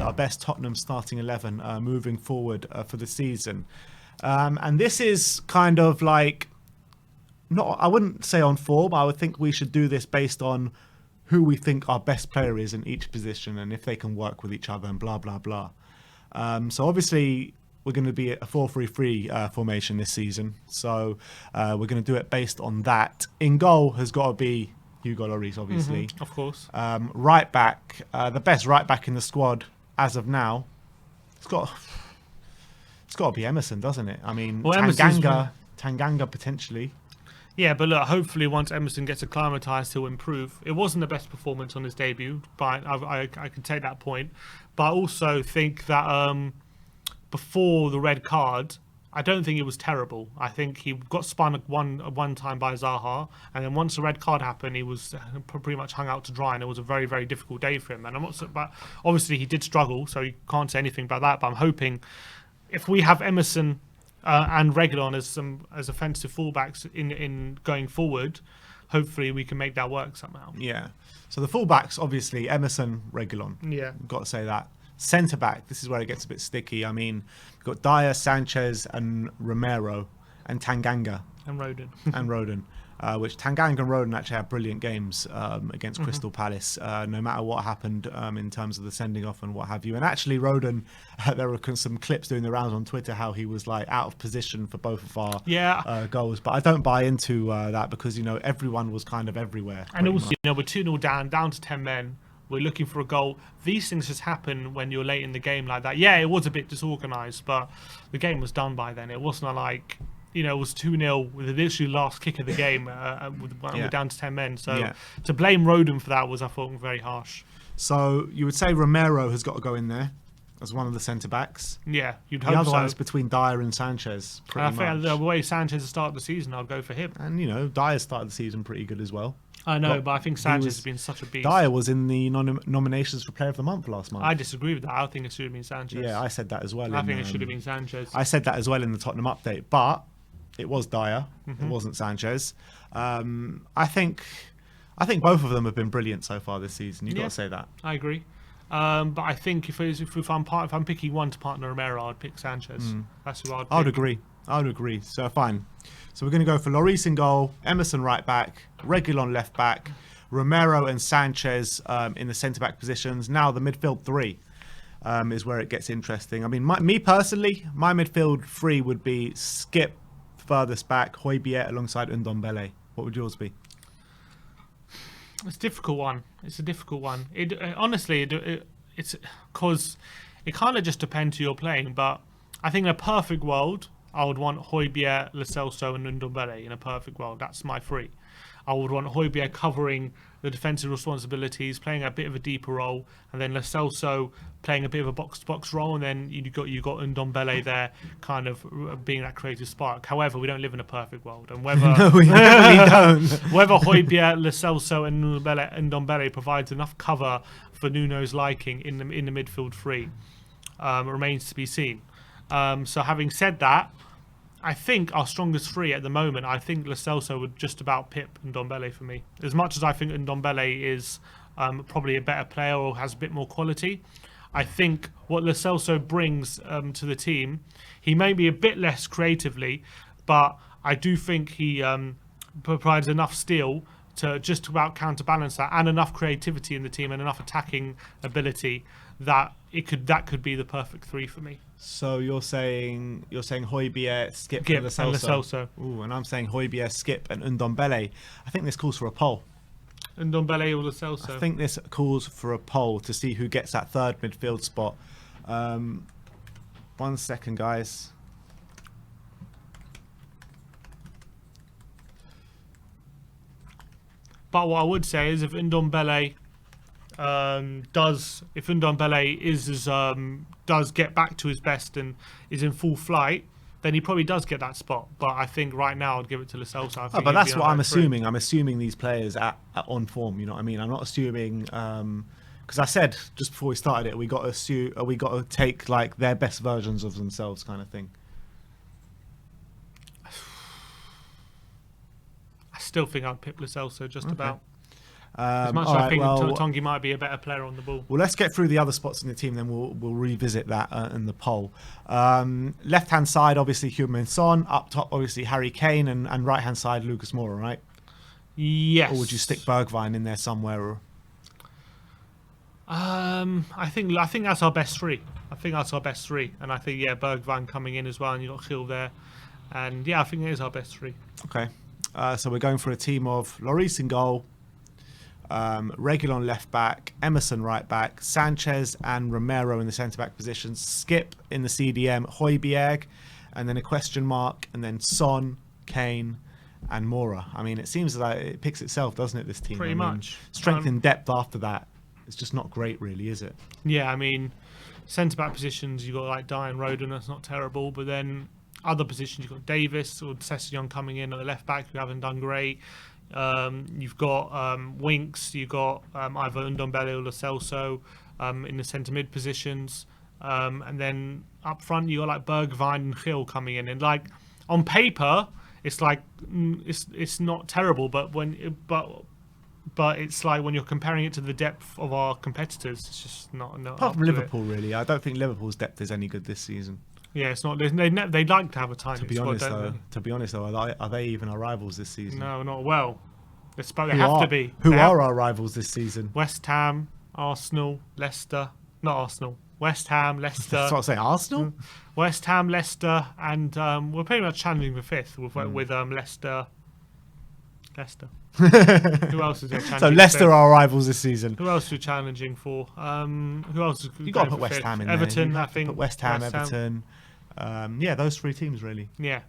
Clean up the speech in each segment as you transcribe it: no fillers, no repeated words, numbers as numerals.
our best Tottenham starting 11 moving forward for the season. And this is kind of like, not, I wouldn't say on form, I would think we should do this based on who we think our best player is in each position and if they can work with each other and blah, blah, blah. So obviously we're going to be a 4-3-3 formation this season. So we're going to do it based on that. In goal has got to be Hugo Lloris, obviously. Of course. Right back, the best right back in the squad as of now, it's got to be Emerson, doesn't it? I mean, Well, Tanganga potentially. Yeah, but look, hopefully once Emerson gets acclimatised, he'll improve. It wasn't the best performance on his debut, but I can take that point. But I also think that before the red card, I don't think it was terrible. I think he got spun one time by Zaha, and then once the red card happened, he was pretty much hung out to dry, and it was a very, very difficult day for him. And I'm not, but obviously he did struggle, so you can't say anything about that. But I'm hoping if we have Emerson and Reguilon as offensive fullbacks in going forward, hopefully we can make that work somehow. Yeah. So the fullbacks, obviously Emerson, Reguilon. Yeah. Got to say that. Centre back, this is where it gets a bit sticky. I mean, we've got Dyer, Sanchez, and Romero, and Tanganga. And Rodon. Which Tanganga and Rodon actually had brilliant games against Crystal Palace, no matter what happened in terms of the sending off and what have you. And actually Rodon, there were some clips doing the rounds on Twitter how he was like out of position for both of our goals. But I don't buy into that because, you know, everyone was kind of everywhere. And also, you know, we're 2-0 down to 10 men. We're looking for a goal. These things just happen when you're late in the game like that. Yeah, it was a bit disorganised, but the game was done by then. It wasn't like, you know, it was 2-0 with the literally last kick of the game. We're down to 10 men. So to blame Rodon for that was, I thought, very harsh. So you would say Romero has got to go in there as one of the centre-backs. Yeah, you'd hope so. The other one is between Dyer and Sanchez, pretty much. I think the way Sanchez started the season, I'd go for him. And, you know, Dyer started the season pretty good as well. I know, but I think Sanchez has been such a beast. Dyer was in the nominations for Player of the Month last month. I disagree with that. I think it should have been Sanchez. Yeah, I said that as well. I think it should have been Sanchez. I said that as well in the Tottenham update, but it was Dyer. It wasn't Sanchez. I think both of them have been brilliant so far this season. You've got to say that. I agree. But I think if I'm picking one to partner Romero, I'd pick Sanchez. That's who I'd pick. I would agree. So fine. So we're going to go for Lloris in goal, Emerson right back, Reguilon left back, Romero and Sanchez in the centre back positions. Now the midfield three is where it gets interesting. I mean, me personally, my midfield three would be Skip furthest back, Højbjerg alongside Ndombele. What would yours be? It's a difficult one. It's a difficult one. Honestly, it's because it kind of just depends who you're playing. But I think in a perfect world, I would want Højbjerg, Lo Celso and Ndombele in a perfect world. That's my three. I would want Højbjerg covering the defensive responsibilities, playing a bit of a deeper role, and then Lo Celso playing a bit of a box-to-box role, and then you got Ndombele there, kind of being that creative spark. However, we don't live in a perfect world, and whether no, we don't. Whether Højbjerg, Lo Celso, and Ndombele provides enough cover for Nuno's liking in the midfield three remains to be seen. So having said that, I think our strongest three at the moment, I think Lo Celso would just about pip Ndombele for me. As much as I think Ndombele is probably a better player or has a bit more quality, I think what Lo Celso brings to the team, he may be a bit less creatively, but I do think he provides enough steel to just about counterbalance that, and enough creativity in the team and enough attacking ability that that could be the perfect three for me. So you're saying Højbjerg, Skip and Lo Celso. Ooh, and I'm saying Højbjerg, Skip and Ndombele. I think this calls for a poll. Ndombele or Lo Celso? I think this calls for a poll to see who gets that third midfield spot. 1 second, guys. But what I would say is if Ndombele does get back to his best and is in full flight, then he probably does get that spot. But I think right now I'd give it to Lo Celso. But that's what I'm assuming. I'm assuming these players are on form. You know what I mean? I'm not assuming because I said just before we started it, we got to take like their best versions of themselves, kind of thing. I still think I'd pick Lo Celso just about. As much as I think Tongi might be a better player on the ball. Well, let's get through the other spots in the team, then we'll revisit that in the poll. Left-hand side, obviously, Heung-min Son. Up top, obviously, Harry Kane. And right-hand side, Lucas Moura, right? Yes. Or would you stick Bergwijn in there somewhere? Or? I think that's our best three. And I think Bergwijn coming in as well, and you've got Gil there, and I think it is our best three. Okay, so we're going for a team of Lloris in goal, Reguilon left back, Emerson right back, Sanchez and Romero in the centre back positions, Skip in the CDM, Højbjerg, and then a question mark, and then Son, Kane, and Moura. I mean, it seems like it picks itself, doesn't it? This team, pretty much. Strength and depth after that. It's just not great, really, is it? Yeah, I mean, centre-back positions, you've got like Dian Roden, that's not terrible. But then other positions, you've got Davis or Sessegnon coming in at the left-back, who haven't done great. You've got Winks, you've got either Ndombele or Lo Celso in the centre-mid positions. And then up front, you've got like Bergwijn and Gil coming in. And like, on paper, it's like, it's not terrible, but it's like when you're comparing it to the depth of our competitors, it's just not. Apart from Liverpool, really, I don't think Liverpool's depth is any good this season. Yeah, it's not. They'd like to have a tiny squad, To be honest, though, are they even our rivals this season? No, not well. They have to be. Who are our rivals this season? West Ham, Arsenal, Leicester. Not Arsenal. West Ham, Leicester. That's what I say. Arsenal. West Ham, Leicester, and we're pretty much challenging for fifth with Leicester. Who else is there challenging? So Leicester are our rivals this season. Who else are we challenging for? Who else? You got to put West Ham in Everton, there. I think. Put West Ham, Everton. Those three teams really. Yeah,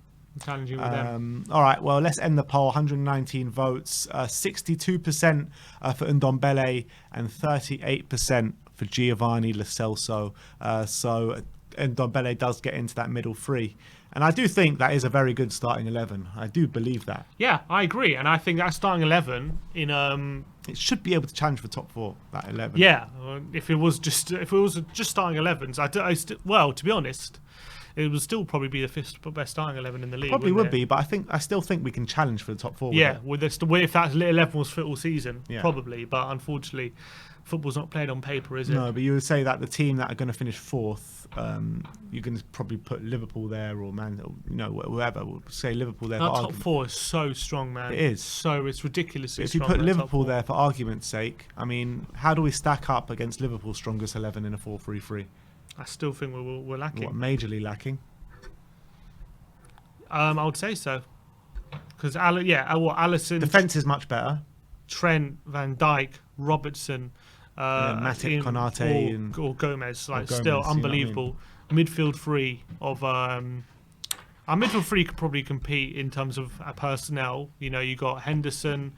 challenging with them. All right. Well, let's end the poll. 119 votes. 62% for Ndombele and 38% for Giovanni Lo Celso. So Ndombele does get into that middle three. And I do think that is a very good starting 11. I do believe that. Yeah, I agree. And I think that starting 11 in it should be able to challenge for top four. That 11. Yeah, if it was just starting 11s, well, to be honest, it would still probably be the fifth best starting 11 in the league. Probably would be, but I still think we can challenge for the top four. Yeah, if that 11 was fit all season, probably. But unfortunately, football's not played on paper, is it? No, but you would say that the team that are going to finish fourth, you can probably put Liverpool there or whoever. We'll say Liverpool there. That top four is so strong, man. It is. So it's ridiculously if strong. If you put Liverpool there for argument's sake, I mean, how do we stack up against Liverpool's strongest 11 in a 4-3-3? I still think we're lacking. What, majorly lacking? I would say so. Because Alisson... Defence is much better. Trent, Van Dijk, Robertson... Matip, Konate or Gomez, still unbelievable. Midfield three of our midfield three could probably compete in terms of personnel. You got Henderson,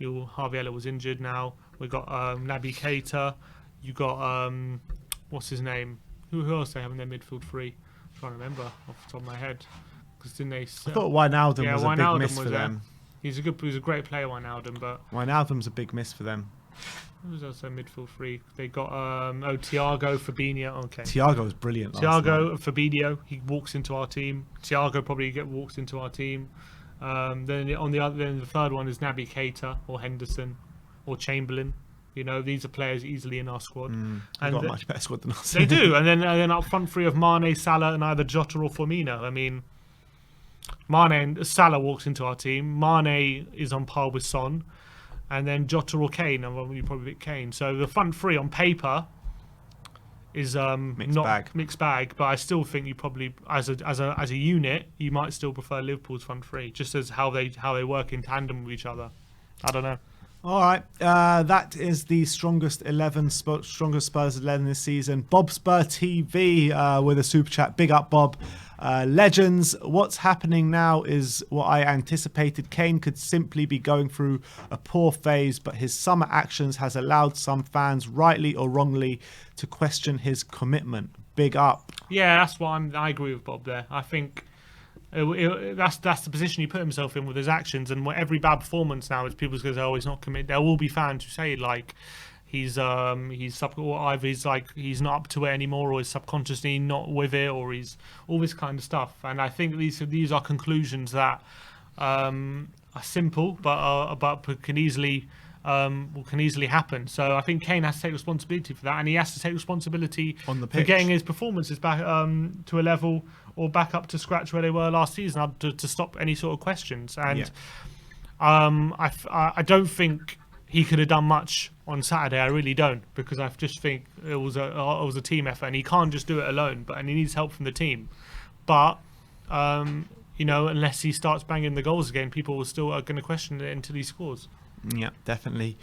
Harvey Elliott was injured now. We got Naby Keita. You got what's his name? Who else they have in their midfield three? I'm trying to remember off the top of my head. Because didn't they? I thought Wijnaldum was a big miss for them. He's a great player, Wijnaldum, but Wijnaldum's a big miss for them. Who was also midfield three? They got Thiago, Fabinho. Okay, Thiago was brilliant. Thiago, Fabinho. He walks into our team. Thiago probably walks into our team. Then the third one is Naby Keita or Henderson or Chamberlain. These are players easily in our squad. And got a much better squad than us. They do, and then up front three of Mane, Salah, and either Jota or Firmino. I mean, Mane and Salah walks into our team. Mane is on par with Son. And then Jota or Kane, and you probably pick Kane. So the front three on paper is mixed bag, but I still think you probably, as a unit, you might still prefer Liverpool's front three, just as how they work in tandem with each other. I don't know. All right, that is the strongest Spurs 11 this season. Bob Spur TV with a super chat. Big up, Bob. Legends, what's happening now is what I anticipated. Kane could simply be going through a poor phase, but his summer actions has allowed some fans, rightly or wrongly, to question his commitment. Big up. Yeah, that's what I agree with Bob there. I think that's the position he put himself in with his actions, and every bad performance now is people's going to say, oh, he's not committed. There will be fans who say like he's either he's not up to it anymore, or he's subconsciously not with it, or he's all this kind of stuff. And I think these are conclusions that are simple, but can easily can easily happen. So I think Kane has to take responsibility for that, and he has to take responsibility On the for pitch. getting his performances back to a level or back up to scratch where they were last season, up to stop any sort of questions. And I don't think he could have done much on Saturday. I really don't, because I just think it was a team effort, and he can't just do it alone. And he needs help from the team. But unless he starts banging the goals again, people are still going to question it until he scores. Yeah, definitely.